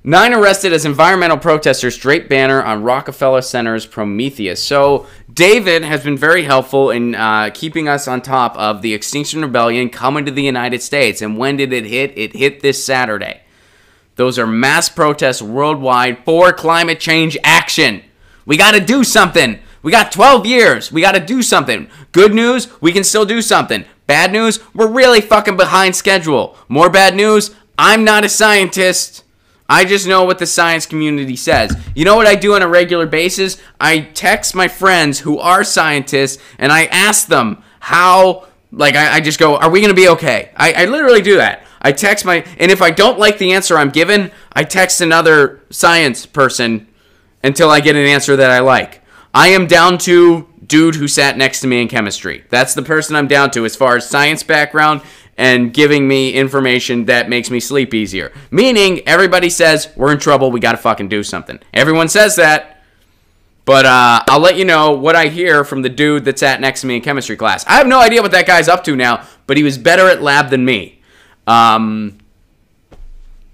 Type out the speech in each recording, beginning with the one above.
9 arrested as environmental protesters drape banner on Rockefeller Center's Prometheus. So David has been very helpful in keeping us on top of the Extinction Rebellion coming to the United States. And when did it hit? It hit this Saturday. Those are mass protests worldwide for climate change action. We got to do something. We got 12 years. We got to do something. Good news, we can still do something. Bad news, we're really fucking behind schedule. More bad news, I'm not a scientist. I just know what the science community says. You know what I do on a regular basis? I text my friends who are scientists, and I ask them how, like, I just go, are we going to be okay? I literally do that. I text and if I don't like the answer I'm given, I text another science person until I get an answer that I like. I am down to dude who sat next to me in chemistry. That's the person I'm down to as far as science background and giving me information that makes me sleep easier. Meaning, everybody says, we're in trouble, we gotta fucking do something. Everyone says that, but I'll let you know what I hear from the dude that sat next to me in chemistry class. I have no idea what that guy's up to now, but he was better at lab than me. Yeah, I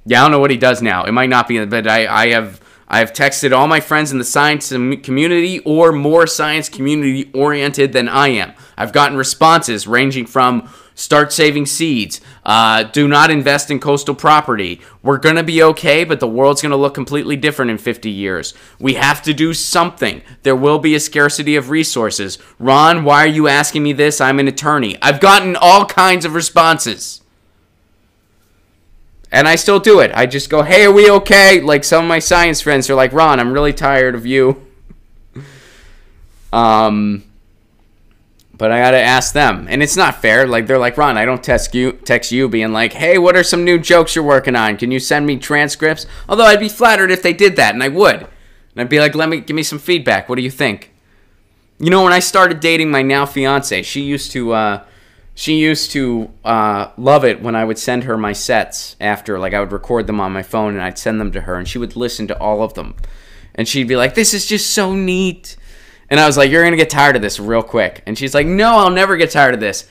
don't know what he does now. It might not be, but I have texted all my friends in the science community or more science community oriented than I am. I've gotten responses ranging from start saving seeds, do not invest in coastal property, we're going to be okay, but the world's going to look completely different in 50 years. We have to do something. There will be a scarcity of resources. Ron, why are you asking me this? I'm an attorney. I've gotten all kinds of responses. And I still do it. I just go, hey, are we okay? Like some of my science friends are like, Ron, I'm really tired of you. But I gotta ask them. And it's not fair. Like, they're like, Ron, I don't text you being like, hey, what are some new jokes you're working on? Can you send me transcripts? Although I'd be flattered if they did that, and I would. And I'd be like, give me some feedback. What do you think? You know, when I started dating my now fiance, she used to love it when I would send her my sets after, like, I would record them on my phone and I'd send them to her, and she would listen to all of them. And she'd be like, this is just so neat. And I was like, you're going to get tired of this real quick. And she's like, no, I'll never get tired of this.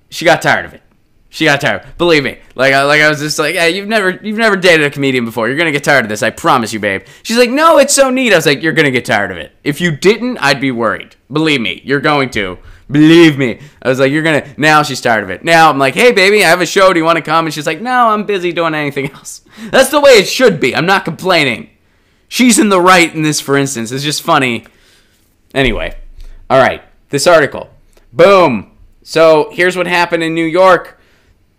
She got tired of it. She got tired. Believe me. Like I was just like, hey, you've never dated a comedian before. You're going to get tired of this. I promise you, babe. She's like, no, it's so neat. I was like, you're going to get tired of it. If you didn't, I'd be worried. Believe me, you're going to. Believe me. I was like, you're going to. Now she's tired of it. Now I'm like, hey, baby, I have a show. Do you want to come? And she's like, no, I'm busy doing anything else. That's the way it should be. I'm not complaining. She's in the right in this, for instance. It's just funny. Anyway. All right. This article. Boom. So here's what happened in New York.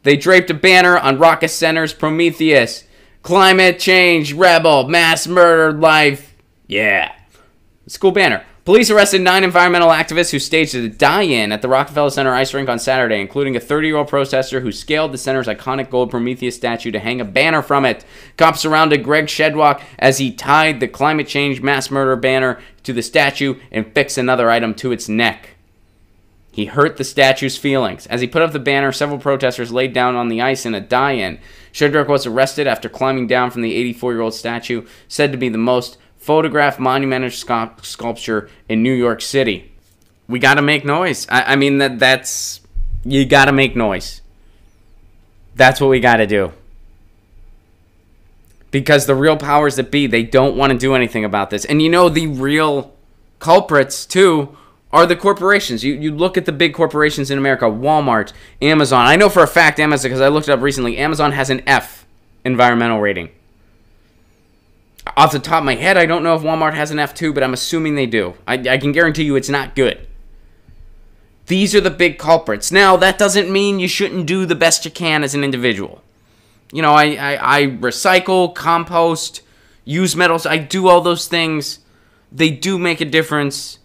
They draped a banner on Rockefeller Center's Prometheus. Climate change, rebel, mass murder, life. Yeah. It's a cool banner. Police arrested 9 environmental activists who staged a die-in at the Rockefeller Center ice rink on Saturday, including a 30-year-old protester who scaled the center's iconic gold Prometheus statue to hang a banner from it. Cops surrounded Greg Shedwalk as he tied the climate change mass murder banner to the statue and fixed another item to its neck. He hurt the statue's feelings. As he put up the banner, several protesters laid down on the ice in a die-in. Shedwalk was arrested after climbing down from the 84-year-old statue, said to be the most photographed monumental sculpture in New York City. We got to make noise. I mean, that's... You got to make noise. That's what we got to do. Because the real powers that be, they don't want to do anything about this. And you know, the real culprits, too, are the corporations. You look at the big corporations in America, Walmart, Amazon. I know for a fact, Amazon, because I looked it up recently, Amazon has an F environmental rating. Off the top of my head, I don't know if Walmart has an F2, but I'm assuming they do. I can guarantee you it's not good. These are the big culprits. Now, that doesn't mean you shouldn't do the best you can as an individual. You know, I recycle, compost, use metals. I do all those things. They do make a difference.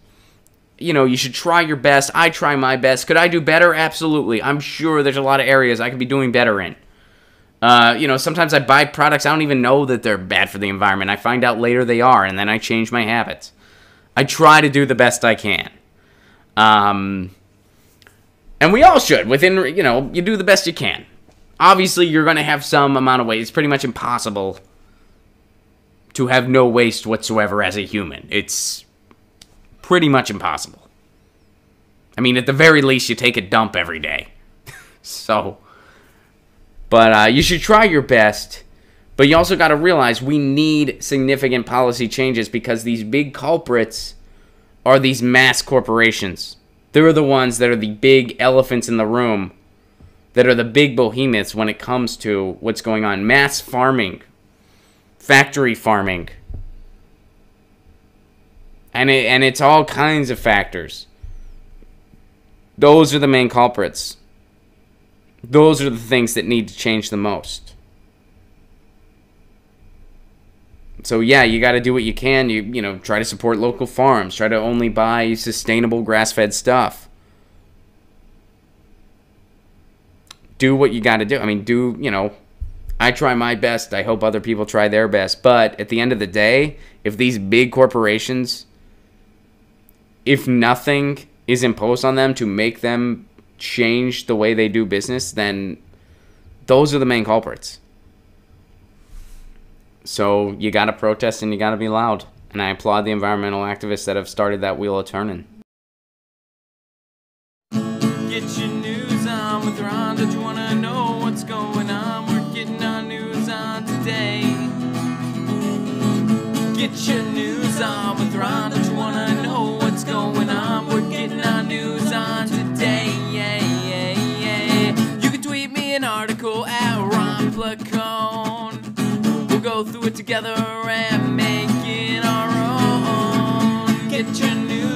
You know, you should try your best. I try my best. Could I do better? Absolutely. I'm sure there's a lot of areas I could be doing better in. You know, sometimes I buy products I don't even know that they're bad for the environment. I find out later they are, and then I change my habits. I try to do the best I can. And we all should. Within, you know, you do the best you can. Obviously, you're going to have some amount of waste. It's pretty much impossible to have no waste whatsoever as a human. It's pretty much impossible. I mean, at the very least, you take a dump every day. So... But you should try your best. But you also got to realize we need significant policy changes because these big culprits are these mass corporations. They're the ones that are the big elephants in the room, that are the big behemoths when it comes to what's going on. Mass farming, factory farming. And it's all kinds of factors. Those are the main culprits. Those are the things that need to change the most. So yeah, you got to do what you can. You know, try to support local farms. Try to only buy sustainable grass-fed stuff. Do what you got to do. I mean, I try my best. I hope other people try their best. But at the end of the day, if these big corporations, if nothing is imposed on them to make them change the way they do business, then those are the main culprits. So you got to protest and you got to be loud. And I applaud the environmental activists that have started that wheel of turning. Get your news on with Ron. Don't you want to know what's going on? We're getting our news on today. Get your news on with Ron. Don't you want to know what's going on? We're getting our news on today. Yeah, yeah, yeah. You can tweet me an article at Ron Placone. We'll go through it together and make it our own. Get your news